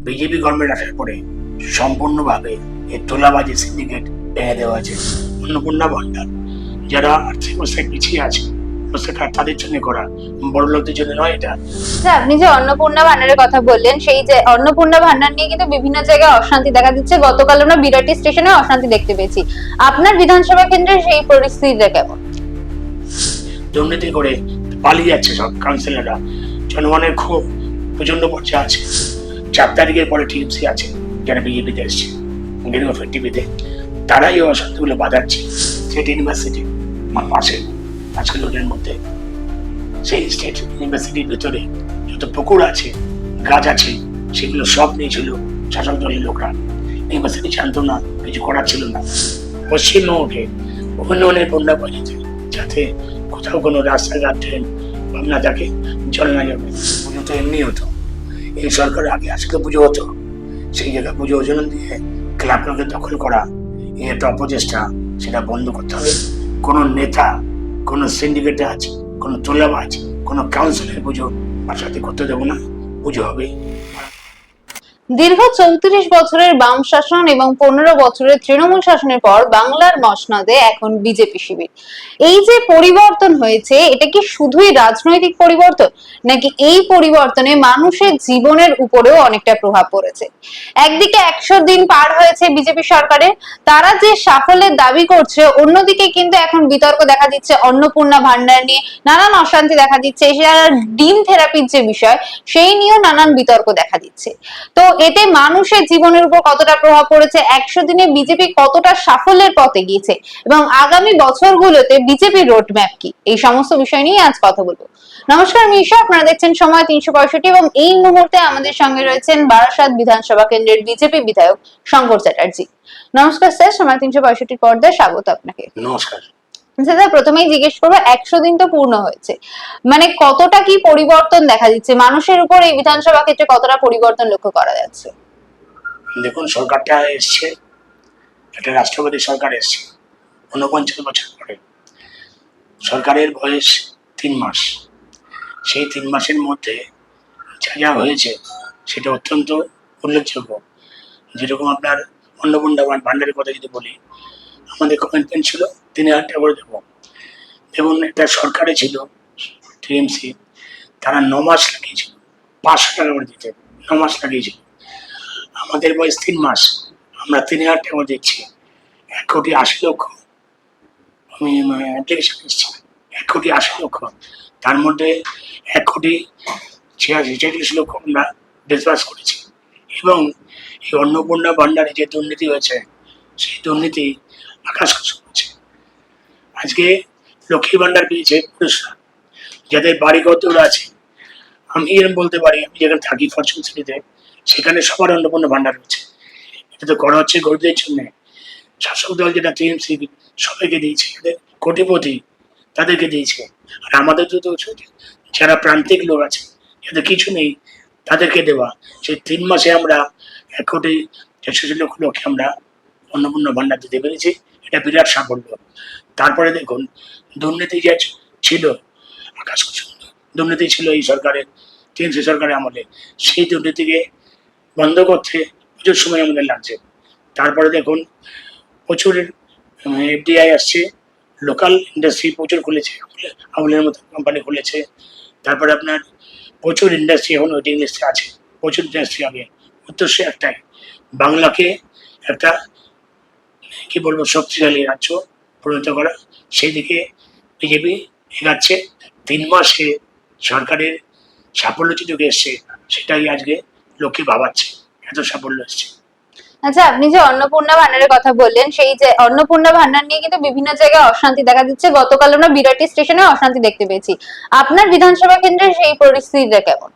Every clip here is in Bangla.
বিজেপি গভর্নমেন্ট আসার পরে সম্পূর্ণভাবে এই তোলাবাজি সিন্ডিকেট ভেঙে দেওয়া হয়েছে। অন্নপূর্ণা ভান্ডার যারা আর্থিক অবস্থায় পিছিয়ে আছে, তাদের জন্য করা, বড় লোকদের জন্য নয় এটা। আপনি যে অন্নপূর্ণা ভান্ডারের কথা বললেন, সেই যে অন্নপূর্ণা ভান্ডার নিয়ে কিন্তু বিভিন্ন জায়গায় অশান্তি দেখা দিচ্ছে। গতকাল আমরা বিরাটি স্টেশনে অশান্তি দেখতে পেয়েছি। আপনার বিধানসভা কেন্দ্রে সেই পরিস্থিতিটা কেমন? দুর্নীতি করে পালিয়ে যাচ্ছে সব কাউন্সিলররা। জনগণের খুব প্রচন্ড পর্যায়ে আছে। 4 তারিখের পরে টিএমসি আছে, যারা বিজেপিতে এসছে টিভিতে, তারাই অশান্তিগুলো বাঁধাচ্ছে। স্টেট ইউনিভার্সিটি আমার পাশে আজকে রোডের মধ্যে, সেই স্টেট ইউনিভার্সিটির ভেতরে যত পুকুর আছে, গাছ আছে, সেগুলো সব নিয়েছিল শাসক দলের লোকরা। ইউনিভার্সিটি জানতো না, কিছু করার ছিল না। পশ্চিমবঙ্গে উন্নয়নের বন্যা বাড়িয়েছে, যাতে কোথাও কোনো রাস্তাঘাট ট্রেন ভাবনা থাকে, জল না যাবে। পুজো তো এমনি হতো, এই সরকার আগে আজকে পুজো হতো, সেই জায়গায় পুজো ওজন দিয়ে ক্লাবগুলোকে দখল করা, এই একটা অপচেষ্টা, সেটা বন্ধ করতে হবে। কোনো নেতা, কোনো সিন্ডিকেটার, কোনো তোলাবাজ, কোনো কাউন্সিলের পুজো বাসাতে করতে দেবো না। পুজো হবে। দীর্ঘ 34 বছরের বাম শাসন এবং 15 বছরের তৃণমূল শাসনের পর বাংলার মসনদে এখন বিজেপি শিবির। এই যে পরিবর্তন হয়েছে, এটা কি শুধুই রাজনৈতিক পরিবর্তন, নাকি এই পরিবর্তনে মানুষের জীবনের উপরেও অনেকটা প্রভাব পড়েছে? একদিকে 100 দিন পার হয়েছে বিজেপি সরকারের, তারা যে সাফল্যের দাবি করছে, অন্যদিকে কিন্তু এখন বিতর্ক দেখা দিচ্ছে অন্নপূর্ণা ভান্ডার নিয়ে, নানান অশান্তি দেখা দিচ্ছে। এছাড়া ডিম থেরাপির যে বিষয়, সেই নিয়েও নানান বিতর্ক দেখা দিচ্ছে। তো এতে মানুষের জীবনের উপর কতটা প্রভাব পড়েছে, 100 দিনে বিজেপি কতটা সাফল্যের পথে গিয়েছে, এবং আগামী বছরগুলোতে বিজেপির রোডম্যাপ কি, এই সমস্ত বিষয় নিয়ে আজ কথা বলবো। নমস্কার মিশা, আপনারা দেখছেন সময় 365, এবং এই মুহূর্তে আমাদের সঙ্গে রয়েছেন বারাসাত বিধানসভা কেন্দ্রের বিজেপি বিধায়ক শঙ্কর চ্যাটার্জি। নমস্কার স্যার, সময় 365 পর্দায় স্বাগত আপনাকে। নমস্কার। দাদা, প্রথমেই জিজ্ঞেস করবো, 100 দিন তো পূর্ণ হয়েছে, মানে কতটা কি পরিবর্তন দেখা দিচ্ছে মানুষের উপর, এই বিধানসভা ক্ষেত্রে কতটা পরিবর্তন লক্ষ্য করা যাচ্ছে? দেখুন, সরকারটা এসছে, একটা রাষ্ট্রপতি সরকার এসছে 49 বছর পরে। সরকারের বয়স 3 মাস। সেই 3 মাসের মধ্যে যা যা হয়েছে সেটা অত্যন্ত উল্লেখযোগ্য। যেরকম আপনার অন্নপূর্ণা ভান্ডারের কথা যদি বলি, আমাদের কমিটমেন্ট ছিল 3,000 টাকা করে দেবো। এবং একটা সরকারে ছিল টিএমসি, তারা 9 মাস লাগিয়েছিল 500 টাকা করে দিতে, 9 মাস লাগিয়েছিল। আমাদের বয়স 3 মাস, আমরা 3,000 টাকা করে দিচ্ছি। 1,80,00,000 আমি অ্যাপ্লিকেশন এসেছি, 1,80,00,000। তার মধ্যে 1,46,00,000 আমরা ডিসবার্স করেছি। এবং এই অন্নপূর্ণা ভান্ডারে যে দুর্নীতি হয়েছে, সেই দুর্নীতি আকাশ করেছে। আজকে লক্ষ্মী ভান্ডার পেয়েছে পুরুষরা, যাদের বাড়িঘর দৌড় আছে। আমি এরকম বলতে পারি, আমি যেখানে থাকি ফরচুন সিটিতে, সেখানে সবার অন্নপূর্ণা ভান্ডার হচ্ছে। এটা তো করা হচ্ছে গরিবদের জন্য। শাসক দল যেটা টিএমসি সবাইকে দিয়েছে, কোটিপতি তাদেরকে দিয়েছে। আর আমাদের তো যারা প্রান্তিক লোক আছে, যাদের কিছু নেই, তাদেরকে দেওয়া। সেই 3 মাসে আমরা 1,63,00,000 আমরা অন্নপূর্ণা ভান্ডার দিতে পেরেছি। এটা বিরাট সাফল্য। তারপরে দেখুন, দুর্নীতি যে ছিল, আকাশ দুর্নীতি ছিল এই সরকারের, টিএমসি সরকারের আমলে। সেই দুর্নীতিকে বন্ধ করতে প্রচুর সময় আমাদের লাগছে। তারপরে দেখুন, প্রচুর এফডিআই আসছে, লোকাল ইন্ডাস্ট্রি প্রচুর খুলেছে, আমলের মতো কোম্পানি খুলেছে। তারপরে আপনার প্রচুর ইন্ডাস্ট্রি এখন ওয়েটিং লিস্টে আছে, প্রচুর ইন্ডাস্ট্রি হবে। উদ্দেশ্য একটাই, বাংলাকে একটা কি বলবো শক্তিশালী রাজ্য পরিণত করা। সেই দিকে বিজেপি এগাচ্ছে। 3 মাসে সরকারের সাফল্য যেটুকু এসছে, সেটাই আজকে লোককে ভাবাচ্ছে, এত সাফল্য এসছে। আচ্ছা, আপনি যে অন্নপূর্ণা ভান্ডারের কথা বললেন, সেই যে অন্নপূর্ণা ভান্ডার নিয়ে কিন্তু বিভিন্ন জায়গায় অশান্তি দেখা দিচ্ছে। গতকাল আমরা বিরাটি স্টেশনে অশান্তি দেখতে পেয়েছি। আপনার বিধানসভা কেন্দ্রে সেই পরিস্থিতিটা কেমন?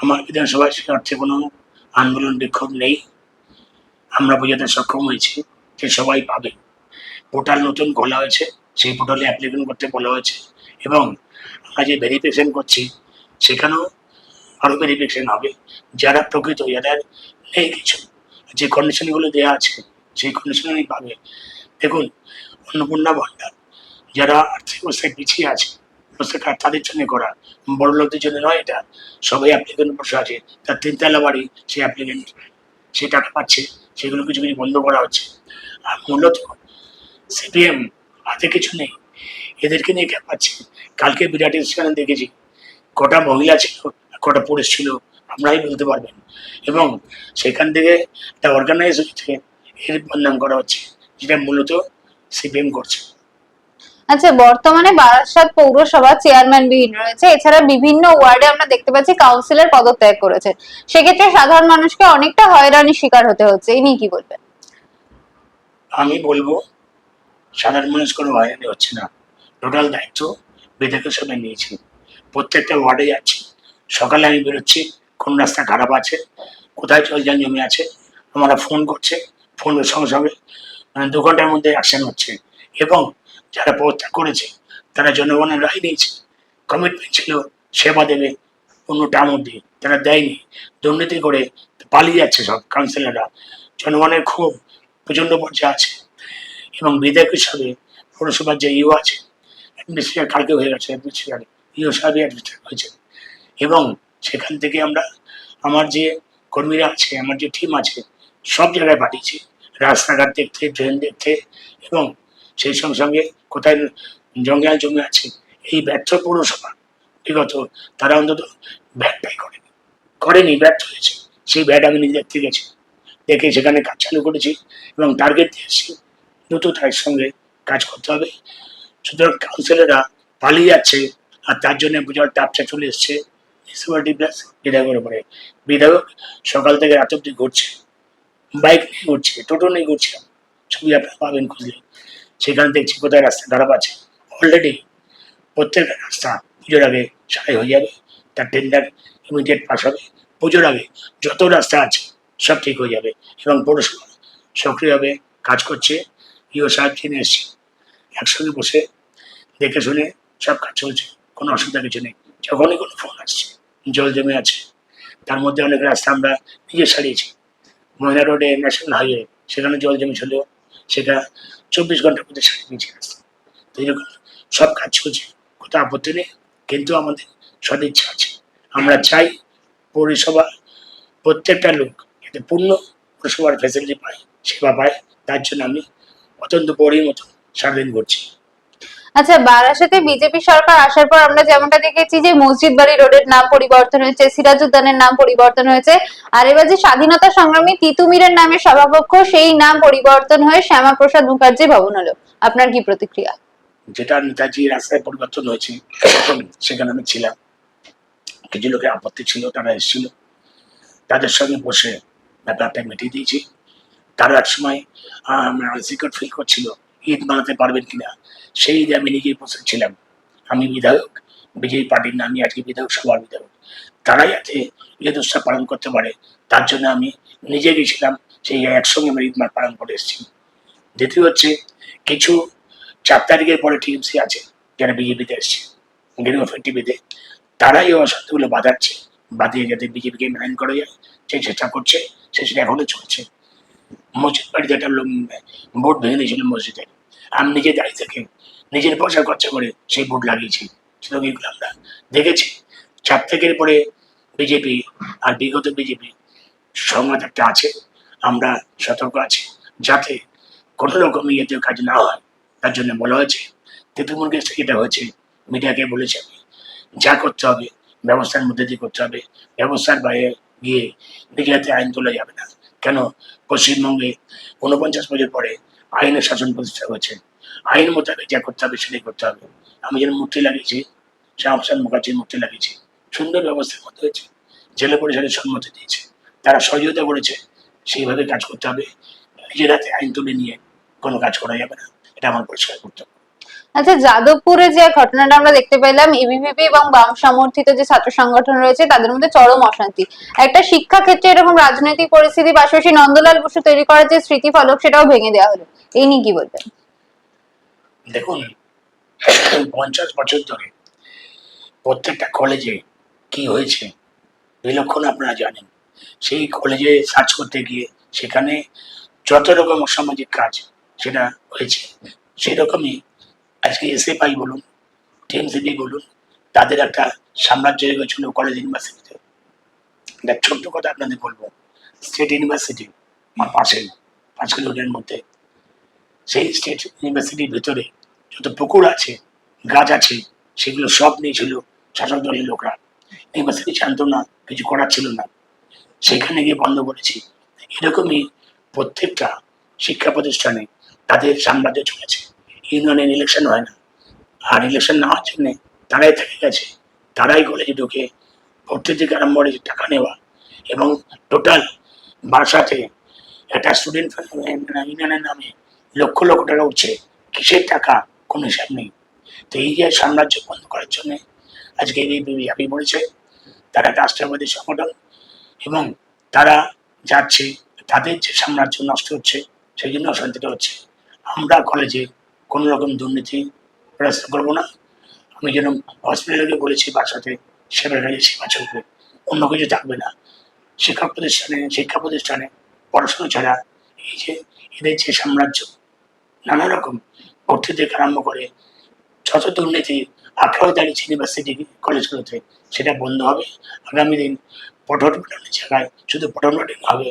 আমার বিধানসভায় সে অর্থে কোনো আন্দোলন বিক্ষোভ নেই। আমরা বোঝাতে সক্ষম হয়েছি যে সবাই পাবে। পোর্টাল নতুন খোলা হয়েছে, সেই পোর্টালে অ্যাপ্লিকেশন করতে বলা হয়েছে। এবং আমরা যে ভেরিফিকেশন করছি, সেখানেও আরও ভেরিফিকেশন হবে। যারা প্রকৃত, যাদের নেই কিছু, যে কন্ডিশনগুলো দেওয়া আছে, সেই কন্ডিশনই পাবে। দেখুন, অন্নপূর্ণা ভান্ডার যারা আর্থিক অবস্থায় পিছিয়ে আছে, অবস্থা খারাপ তাদের জন্য করা, বড় লোকদের জন্য নয়। এটা সবাই অ্যাপ্লিকেন্ট বসে আছে, তার 3 তলা বাড়ি, সে অ্যাপ্লিকেন্ট, সে টাকা পাচ্ছে, সেগুলো কিছু কিছু বন্ধ করা হচ্ছে। আর মূলত সিপিএম হাতে কিছু নেই, এদেরকে নিয়ে পাচ্ছে। কালকে বিরাট সেখানে দেখেছি কটা মহিলা ছিল, কটা পুরুষ ছিল, আপনারাই বলতে পারবেন। এবং সেখান থেকে একটা অর্গানাইজ হচ্ছে, এর বদনাম করা হচ্ছে, যেটা মূলত সিপিএম করছে। আচ্ছা, বর্তমানে বারাসাত পৌরসভা চেয়ারম্যান বিহীন রয়েছে, এছাড়া বিভিন্ন ওয়ার্ডে আমরা দেখতে পাচ্ছি কাউন্সিলর পদত্যাগ করেছে। সেক্ষেত্রে সাধারণ মানুষকে অনেকটা হয়রানির শিকার হতে হচ্ছে, এই নিয়ে কি বলবেন? আমি বলবো সাধারণ মানুষ কোনো হয়রানি হচ্ছে না, টোটাল দায়িত্ব বিধায়কের সঙ্গে নিয়েছি। প্রত্যেকটা ওয়ার্ডে যাচ্ছি, সকালে আমি বেরোচ্ছি, কোন রাস্তা খারাপ আছে, কোথায় জল জমে আছে, আমরা ফোন করছে, ফোনের সঙ্গে সঙ্গে 2 ঘন্টার মধ্যে অ্যাকশন হচ্ছে। এবং যারা পদত্যাগ করেছে তারা জনগণের রায় নিয়েছে, কমিটমেন্ট ছিল সেবা দেবে 15টার মধ্যে, তারা দেয়নি, দুর্নীতি করে পালিয়ে যাচ্ছে সব কাউন্সিলররা। জনগণের খুব প্রচন্ড পর্যায়ে আছে। এবং বিধায়ক হিসাবে পৌরসভার যে ইউ আছে, অ্যাডমিনিস্ট্রেটর কালকে হয়ে গেছে, অ্যাডমিনিস্ট্রেটর ইউ সাহেবই অ্যাডমিনিস্ট্রেটর হয়েছে। এবং সেখান থেকে আমরা আমার যে কর্মীরা আছে, আমার যে টিম আছে, সব জায়গায় পাঠিয়েছি, রাস্তাঘাট দেখতে, ড্রেন দেখতে। এবং সেই সঙ্গে সঙ্গে কোথায় জঙ্গল জমে আছে, এই ব্যর্থ পৌরসভা বিগত, তারা অন্তত ব্যাটটাই করেনি, ব্যর্থ হয়েছে। সেই ব্যাট আমি নিজে দেখতে গেছি, দেখে সেখানে কাজ চালু করেছি এবং টার্গেট দিয়েছি দ্রুততার সঙ্গে কাজ করতে হবে। সুতরাং কাউন্সিলররা পালিয়ে যাচ্ছে, আর তার জন্য বিরাট চাপটা চলে এসছে মিউনিসিপ্যালিটি প্লাস বিধায়কের উপরে। বিধায়ক সকাল থেকে রাত অব্দি ঘুরছে, বাইক নিয়ে ঘুরছে, টোটো নিয়ে ঘুরছে, ছবি আপনারা পাবেন খুঁজলে। সেখানে দেখছি কোথায় রাস্তা খারাপ আছে। অলরেডি প্রত্যেকটা রাস্তা পুজোর আগে সারাই হয়ে যাবে, তার টেন্ডার ইমিডিয়েট পাস হবে। পুজোর আগে যত রাস্তা আছে সব ঠিক হয়ে যাবে। এবং পৌরসভা সক্রিয়ভাবে কাজ করছে, ইও সাহেব জেনে এসছে, একসঙ্গে বসে দেখে শুনে সব কাজ চলছে, কোনো অসুবিধা কিছু নেই। যখনই কোনো ফোন আসছে জল জমে আছে, তার মধ্যে অনেক রাস্তা আমরা নিজে সারিয়েছি। ময়না রোডে ন্যাশনাল হাইওয়ে, সেখানে জল জমেছিল, সেটা 24 ঘন্টার মধ্যে সারিয়ে নিয়েছি রাস্তা। তো এরকম সব কাজ চলছে, কোথাও আপত্তি নেই। কিন্তু আমাদের সদিচ্ছা আছে, আমরা চাই পৌরসভা প্রত্যেকটা লোক যাতে পূর্ণ পৌরসভার ফ্যাসিলিটি পায়, সেবা পায়। তার জন্য আমি অত্যন্ত বড়ই মতো সারাদিন করছি। আচ্ছা, বারাসাতে বিজেপি সরকার আসার পর আমরা যেমনটা দেখেছি যে মসজিদ বাড়ি রোডের নাম পরিবর্তন হয়েছে, সিরাজ উদ্যানের নাম পরিবর্তন হয়েছে, আর এবার যে স্বাধীনতা সংগ্রামী তিতুমিরের নামে সভাকক্ষ, সেই নাম পরিবর্তন হয়ে শ্যামাপ্রসাদ মুখার্জি ভবন হলো। আপনার কি প্রতিক্রিয়া? যেটা নেতাজি রাস্তায় পরিবর্তন হয়েছে, সেখানে আমি ছিলাম, কিছু লোকের আপত্তি ছিল, তারা এসেছিল, তাদের সঙ্গে বসে ব্যাপারটা মিটিয়ে দিয়েছি। তারা এক সময় সিকিউর ফিল করছিল ঈদ বানাতে পারবেন কিনা, সেই ঈদে আমি নিজেই বসেছিলাম। আমি বিধায়ক, বিজেপি পার্টির না, আমি আজকে বিধায়ক সভার বিধায়ক, তারাই যাতে ঈদ উৎসব পালন করতে পারে তার জন্য আমি নিজে গেছিলাম, সেই একসঙ্গে আমরা ঈদ পালন করে এসেছি। দ্বিতীয় হচ্ছে, কিছু 4 তারিখের পরে টিএমসি আছে যারা বিজেপিতে এসছে, টিভিতে, তারাই এই অশান্তিগুলো বাঁধাচ্ছে, বাঁধিয়ে যাতে বিজেপিকে মেলাইন করা যায় সেই চেষ্টা করছে, সেটা এখনো চলছে। মসজিদ বাড়িতে একটা বোর্ড ভেঙে দিয়েছিল মসজিদে, আমি নিজে দাঁড়িয়ে থেকে নিজের পয়সা খরচা করে সেই বোর্ড লাগিয়েছি। সুতরাং এগুলো আমরা দেখেছি। 4 তারিখের পরে বিজেপি আর বিগত বিজেপি সংঘাত একটা আছে, আমরা সতর্ক আছি যাতে কোনো রকম ইয়েতে কাজ না হয়। তার জন্য বলা হয়েছে, তৃণমূল কেস এটা হয়েছে, মিডিয়াকে বলেছে আমি যা করতে হবে ব্যবস্থার মধ্যে দিয়ে করতে হবে, ব্যবস্থার বাইরে গিয়ে মিডিয়াতে আইন তোলা যাবে না। কেন পশ্চিমবঙ্গে 49 বছর পরে আইনের শাসন প্রতিষ্ঠা হয়েছে, আইন মোতাবেক যা করতে হবে সেটাই করতে হবে। আমি যেন মূর্তি লাগিয়েছি, শ্যামাপ্রসাদ মুখার্জির মূর্তি লাগিয়েছি, সুন্দর ব্যবস্থার মধ্যে হয়েছে, জেলা পরিষদের সম্মতি দিয়েছে, তারা সহযোগিতা করেছে, সেইভাবে কাজ করতে হবে। নিজের হাতে আইন তুলে নিয়ে কোনো কাজ করা যাবে না, এটা আমার পরিষ্কার করতে হবে। আচ্ছা, যাদবপুরে যে ঘটনাটা আমরা দেখতে পেলাম, এবিভিপি এবং বাম সমর্থিত যে ছাত্র সংগঠন রয়েছে তাদের মধ্যে চরম অশান্তি, একটা শিক্ষা ক্ষেত্রে এরকম রাজনৈতিক পরিস্থিতি, পাশাপাশি নন্দলাল বসু তৈরি করার যে স্মৃতি ফলক সেটাও ভেঙে দেওয়া হলো, এই নিয়ে কি বলবেন? দেখুন, 50 বছর ধরে প্রত্যেকটা কলেজে কি হয়েছে বিলক্ষণ আপনারা জানেন। সেই কলেজে সার্চ করতে গিয়ে সেখানে যত রকম অসামাজিক কাজ সেটা হয়েছে, সেরকমই আজকে এসএফআই বলুন, টিএমসিটি বলুন, তাদের একটা সাম্রাজ্য হয়ে গেছিল কলেজ ইউনিভার্সিটিতে। একটা ছোট্ট কথা আপনাদের বলবো, স্টেট ইউনিভার্সিটি আমার পাশেই 5 কিলোমিটারের মধ্যে, সেই স্টেট ইউনিভার্সিটির ভিতরে যত পুকুর আছে, গাছ আছে, সেগুলো সব নিয়েছিল শাসক দলের লোকরা। ইউনিভার্সিটি জানতো না, কিছু করার ছিল না, সেখানে গিয়ে বন্ধ করেছি। এরকমই প্রত্যেকটা শিক্ষা প্রতিষ্ঠানে তাদের সাম্রাজ্য চলেছে। ইউনিয়নের ইলেকশন হয় না, আর ইলেকশন না হওয়ার জন্য তারাই থেকে গেছে, তারাই কলেজে ঢুকে ভর্তি থেকে আরম্ভ করে টাকা নেওয়া, এবং টোটাল বাসাতে একটা স্টুডেন্ট ইউনিয়নের নামে লক্ষ লক্ষ টাকা উঠছে। কিসের টাকা, কোনো হিসাব নেই। তো এই যে সাম্রাজ্য বন্ধ করার জন্য আজকে এবিপিবি ঝাঁপিয়ে পড়েছে। তারা একটা রাষ্ট্রবাদী সংগঠন, এবং তারা যাচ্ছে, তাদের যে সাম্রাজ্য নষ্ট হচ্ছে, সেই জন্য অশান্তিটা হচ্ছে। আমরা কলেজে কোনো রকম দুর্নীতি রাস্তা করবো না। আমি যেন হসপিটালকে বলেছি বাসাতে সেবার কাজে সেবা চলবে, অন্য কিছু থাকবে না। শিক্ষা প্রতিষ্ঠানে পড়াশোনা ছাড়া এই যে এদের যে সাম্রাজ্য, নানা রকম ভর্তি থেকে আরম্ভ করে যত দুর্নীতি আঠারো দাঁড়িয়েছে ইউনিভার্সিটি কলেজগুলোতে, সেটা বন্ধ হবে। আগামী দিন পঠন পাঠনের জায়গায় শুধু পঠন পাঠন হবে,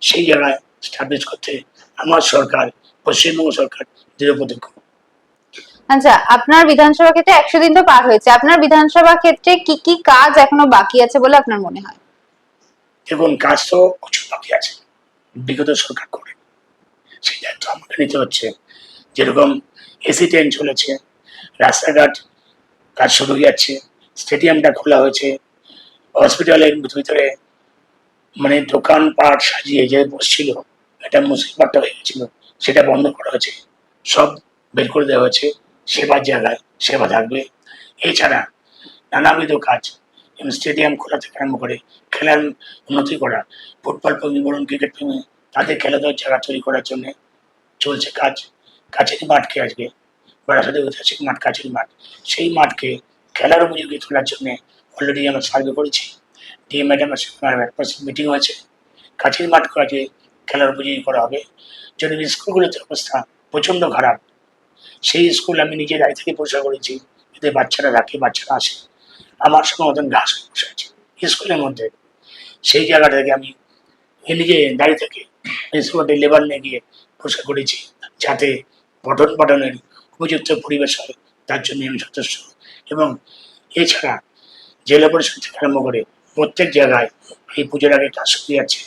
সেই জায়গায় স্টাবলিশ করতে আমার সরকার, পশ্চিমবঙ্গ সরকার দৃঢ়প্রতিজ্ঞ। আচ্ছা, আপনার বিধানসভা ক্ষেত্রে 100 দিন তো পার হয়েছে, আপনার বিধানসভা ক্ষেত্রে কি কি কাজ এখনো বাকি আছে বলে আপনার মনে হয়? দেখুন, কাজ তো প্রচুর বাকি আছে, বিগত সরকার করে, সেই দায়িত্ব আমাকে নিতে হচ্ছে। যেরকম এসি ট্রেন চলেছে, রাস্তাঘাট কাজ শুরু হয়ে যাচ্ছে, স্টেডিয়ামটা খোলা হয়েছে, হসপিটালের ভিতরে মানে দোকানপাট সাজিয়ে যে বসছিল, একটা মুসিবতটা হয়ে গেছিল, সেটা বন্ধ করা হয়েছে, সব বের করে দেওয়া হয়েছে। সেবার জায়গায় সেবা থাকবে। এছাড়া নানাবিধ কাজ, যেমন স্টেডিয়াম খোলা থেকে আরম্ভ করে খেলার উন্নতি করা, ফুটবল প্রেমী বলুন, ক্রিকেট প্রেমী, তাদের খেলাধুলার জায়গা তৈরি করার জন্য চলছে কাজ। কাছেরই মাঠকে আজকে বারাসাতে ঐতিহাসিক মাঠ, কাছেরই মাঠ, সেই মাঠকে খেলার উপযোগী তোলার জন্য অলরেডি আমরা সার্ভে করেছি। ডিএম ম্যাডামের মিটিং হয়েছে, কাছের মাঠ কাজে খেলার উপযোগী করা হবে। যদি স্কুলগুলোতে অবস্থা প্রচণ্ড খারাপ, সেই স্কুল আমি নিজের আগে থেকে পরিষ্কার করেছি, এতে বাচ্চারা রাখে, বাচ্চারা আসে, আমার সঙ্গে মতন ঘাস বসে আছে স্কুলের মধ্যে। সেই জায়গাটা থেকে আমি নিজে দাঁড়িয়ে থেকে স্কুলের লেবার নিয়ে গিয়ে পরিষ্কার করেছি, যাতে পঠন পাঠনের উপযুক্ত পরিবেশ হয়, তার জন্য আমি যথেষ্ট। এবং এছাড়া জেলা পরিষদ থেকে আরম্ভ করে প্রত্যেক জায়গায় এই পুজোর আগে কাজ শুরু যাচ্ছে,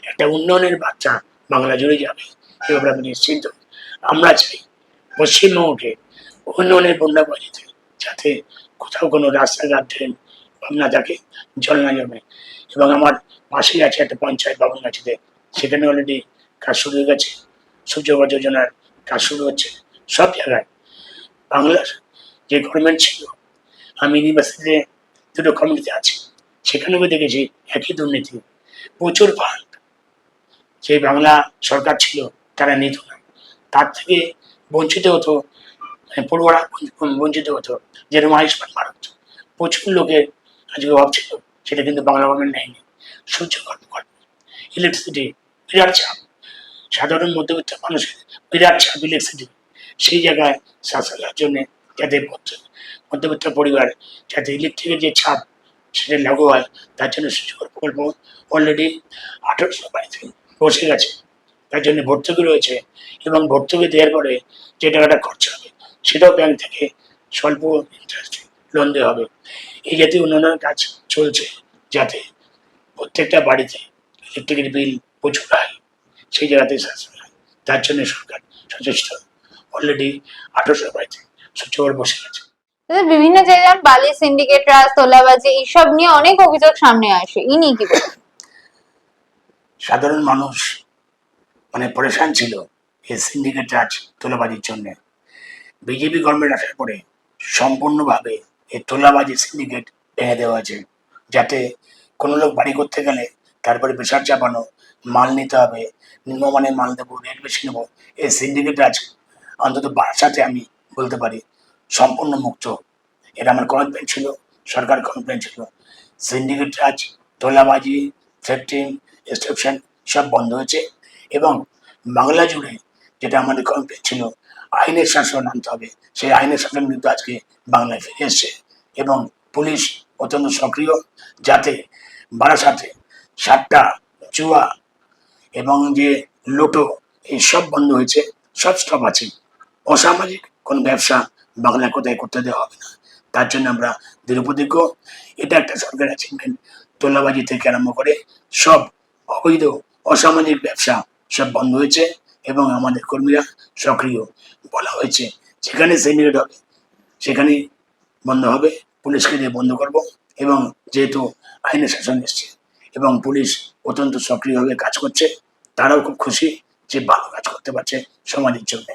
একটা উন্নয়নের বার্তা বাংলা জুড়ে যাবে, এভাবে আমি নিশ্চিন্ত। আমরা চাই পশ্চিমবঙ্গকে উন্নয়নের বন্যা বাজিতে, যাতে কোথাও কোনো রাস্তাঘাট ড্রেন না থাকে, জল না জমে। এবং আমার পাশেই আছে একটা পঞ্চায়েত ভবন গাছিতে, সেখানে অলরেডি কাজ শুরু হয়ে গেছে, সূর্যঘর যোজনার কাজ শুরু হচ্ছে। সব জায়গায় বাংলার যে গভর্নমেন্ট ছিল, আমি ইউনিভার্সিটিতে দুটো কমিটিতে আছি, সেখানেও দেখেছি একই দুর্নীতি, প্রচুর ফান্ড যে বাংলা সরকার ছিল তারা নিত না, তার থেকে বঞ্চিত হতো, পড়ুয়ারা বঞ্চিত হতো। যেরকম আয়ুষ্মান ভারত, প্রচুর লোকের আজকে অভাব ছিল, সেটা কিন্তু বাংলা গভর্নমেন্ট নেয়নি। সূর্য কর্মকর্তা, ইলেকট্রিসিটি, বিরাট চাপ, সাধারণ মধ্যবিত্ত মানুষের বিরাট চাপ ইলেকট্রিসিটি, সেই জায়গায় সাশ্রয়ের জন্য যাতে মধ্যবিত্ত পরিবার যাতে ইলেকট্রিকের যে ছাপ সেটা লাগু হয়, তার জন্য সুযোগ প্রকল্প অলরেডি 1800 বাড়িতে বসে গেছে, তার জন্য ভর্তুকি রয়েছে। এবং ভর্তুকি দেওয়ার পরে যে টাকাটা খরচা হবে, সেটাও ব্যাংক থেকে স্বল্প ইন্টারেস্টে লোন দেওয়া হবে। এই জাতীয় উন্নয়নের কাজ চলছে, যাতে প্রত্যেকটা বাড়িতে ইলেকট্রিকের বিল প্রচুর হয়, সেই জায়গাতেই সাশ্রয় হয়, তার জন্য সরকার সচেষ্ট। অলরেডি 1800 বাড়িতে সূর্যঘর বসে গেছে। বিভিন্ন জায়গায় বালি সিন্ডিকেট, রাজ, তোলাবাজি এইসব নিয়ে অনেক অভিযোগ সামনে আসে, এই নিয়ে কি বলবেন? সাধারণ মানুষ মানে পরেশান ছিল এই সিন্ডিকেট রাজ, তোলাবাজির জন্য। বিজেপি গভর্নমেন্ট আসার পরে সম্পূর্ণভাবে এই তোলাবাজি সিন্ডিকেট ভেঙে দেওয়া হয়েছে, যাতে কোনো লোক বাড়ি করতে গেলে তারপরে প্রেশার চাপানো, মাল নিতে হবে, নিম্নমানের মাল দেবো, রেট বেশি নেবো, এই সিন্ডিকেট রাজ অন্তত বাসাতে আমি বলতে পারি সম্পূর্ণ মুক্ত। এটা আমার কমিটমেন্ট ছিল, সরকার কমিটমেন্ট ছিল। সিন্ডিকেট রাজ, তোলাবাজি, থ্রেফটিং, এক্সট্রাকশন সব বন্ধ হয়েছে। এবং বাংলা জুড়ে যেটা আমাদের কমিটমেন্ট ছিল, আইনের শাসন আনতে হবে। সেই আইনের শাসন কিন্তু আজকে বাংলায় ফিরে এসছে এবং পুলিশ অত্যন্ত সক্রিয়, যাতে বারাসাতে সাতটা জুয়া এবং যে লোটো এই সব বন্ধ হয়েছে, সব স্টপ আছে। অসামাজিক কোন ব্যবসা বাংলায় কোথায় করতে দেওয়া হবে না। তার জন্য আমরা দৃঢ়প্রতিজ্ঞ। এটা একটা সরকার অ্যাচিভমেন্ট। তোলাবাজি থেকে আরম্ভ করে সব অবৈধ অসামাজিক ব্যবসা সব বন্ধ হয়েছে এবং আমাদের কর্মীরা সক্রিয়। বলা হয়েছে যেখানে সিন্ডিকেট হবে সেখানেই বন্ধ হবে, পুলিশকে দিয়ে বন্ধ করব। এবং যেহেতু আইনের শাসন এসছে এবং পুলিশ অত্যন্ত সক্রিয়ভাবে কাজ করছে, তারাও খুব খুশি যে ভালো কাজ করতে পারছে সমাজের জন্য।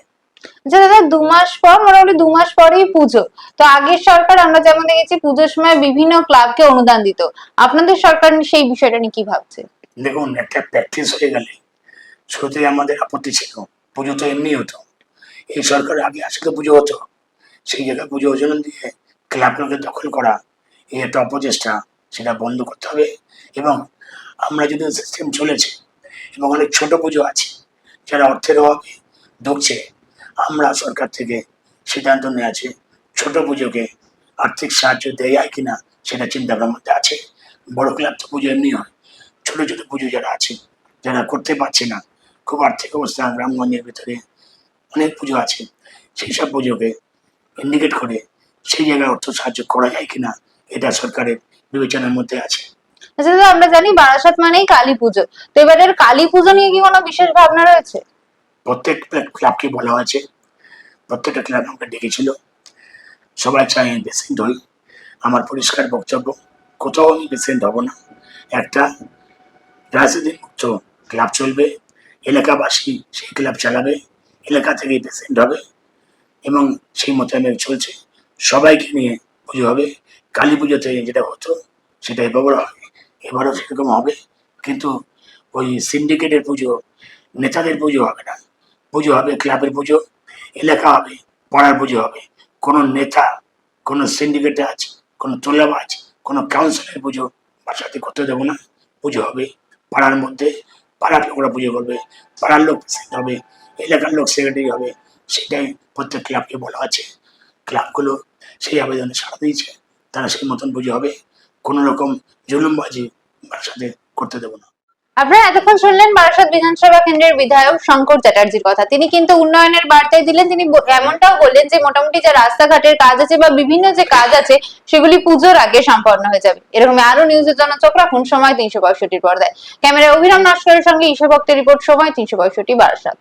আচ্ছা দাদা, 2 মাস পর, মোটামুটি 2 মাস পরেই পুজো। তো আগের সরকার আমরা যেমন দেখেছি পুজোর সময় বিভিন্ন ক্লাবকে অনুদান দিত, আপনাদের সরকার সেই বিষয়টা নিয়ে কি ভাবছে? দেখুন, একটা প্র্যাকটিস হয়ে গেলে শুরুতে আমাদের আপত্তি ছিল। পুজো তো এমনি হতো, এই সরকার আগে আসলে পুজো হতো, সেই জায়গায় পুজো ওজন দিয়ে ক্লাবগুলোকে দখল করা, এই একটা অপচেষ্টা, সেটা বন্ধ করতে হবে। এবং আমরা যদি সিস্টেম চলেছে এবং অনেক ছোট পুজো আছে যারা অর্থের অভাবে ঢুকছে, আমরা সরকার থেকে সিদ্ধান্ত নিয়ে আছে ছোট পুজোকে আর্থিক সাহায্য দেয় কিনা সেটা চিন্তা ভাবনার মধ্যে আছে। বড় ক্লাব তো পুজো এমনি হয়, ছোট ছোট পুজো যারা আছে, যারা করতে পারছে না, খুব আর্থিক অবস্থা, গ্রামগঞ্জের ভিতরে অনেক পুজো আছে, সেই সব পুজোকে ইন্ডিকেট করে সেই জায়গায় অর্থ সাহায্য করা যায় কিনা এটা সরকারের বিবেচনার মধ্যে আছে। আচ্ছা দাদা, আমরা জানি বারাসাত মানেই কালী পুজো, তো এবারের কালী পুজো নিয়ে কি কোনো বিশেষ ভাবনা রয়েছে? প্রত্যেক ক্লাবকে বলা হয়েছে, প্রত্যেকটা ক্লাব আমাকে ডেকেছিল, সবাই চাই আমি পেশেন্ট হই। আমার পরিষ্কার বক্তব্য, কোথাও আমি পেশেন্ট হব না। একটা রাজনীতি মুক্ত ক্লাব চলবে, এলাকাবাসী সেই ক্লাব চালাবে, এলাকা থেকেই পেশেন্ট হবে এবং সেই মোতাবেক চলছে। সবাইকে নিয়ে পুজো হবে। কালী পুজোতে যেটা হতো সেটা এবারও হবে, এবারও সেরকম হবে। কিন্তু ওই সিন্ডিকেটের পুজো, নেতাদের পুজো হবে না। পুজো হবে ক্লাবের পুজো, এলাকা হবে, পাড়ার পুজো হবে। কোনো নেতা, কোনো সিন্ডিকেটাজ, কোনো তোলাবাজ, কোনো কাউন্সিলের পুজো বাসাতে করতে দেবো না। পুজো হবে পাড়ার মধ্যে, পাড়ার লোকরা পুজো করবে, পাড়ার লোক প্রেসিডেন্ট হবে, এলাকার লোক সেক্রেটারি হবে। সেটাই প্রত্যেক ক্লাবকে বলা আছে। ক্লাবগুলো সেই আবেদনে সাড়া দিয়েছে, তারা সেই মতন পুজো হবে। কোনো রকম জুলুমবাজি বাসাতে করতে দেবো না। আপনারা এতক্ষণ শুনলেন বারাসাত বিধানসভা কেন্দ্রের বিধায়ক শঙ্কর চ্যাটার্জির কথা। তিনি কিন্তু উন্নয়নের বার্তাই দিলেন। তিনি এমনটাও বললেন যে মোটামুটি যে রাস্তাঘাটের কাজ আছে বা বিভিন্ন যে কাজ আছে সেগুলি পুজোর আগে সম্পন্ন হয়ে যাবে। এরকম আরো নিউজের জন্য চোখ রাখুন সময় 365 পর্দায়। ক্যামেরায় অভিরাম নস্করের সঙ্গে ঈশা ভক্তের রিপোর্ট, সময় 365 বারাসাত।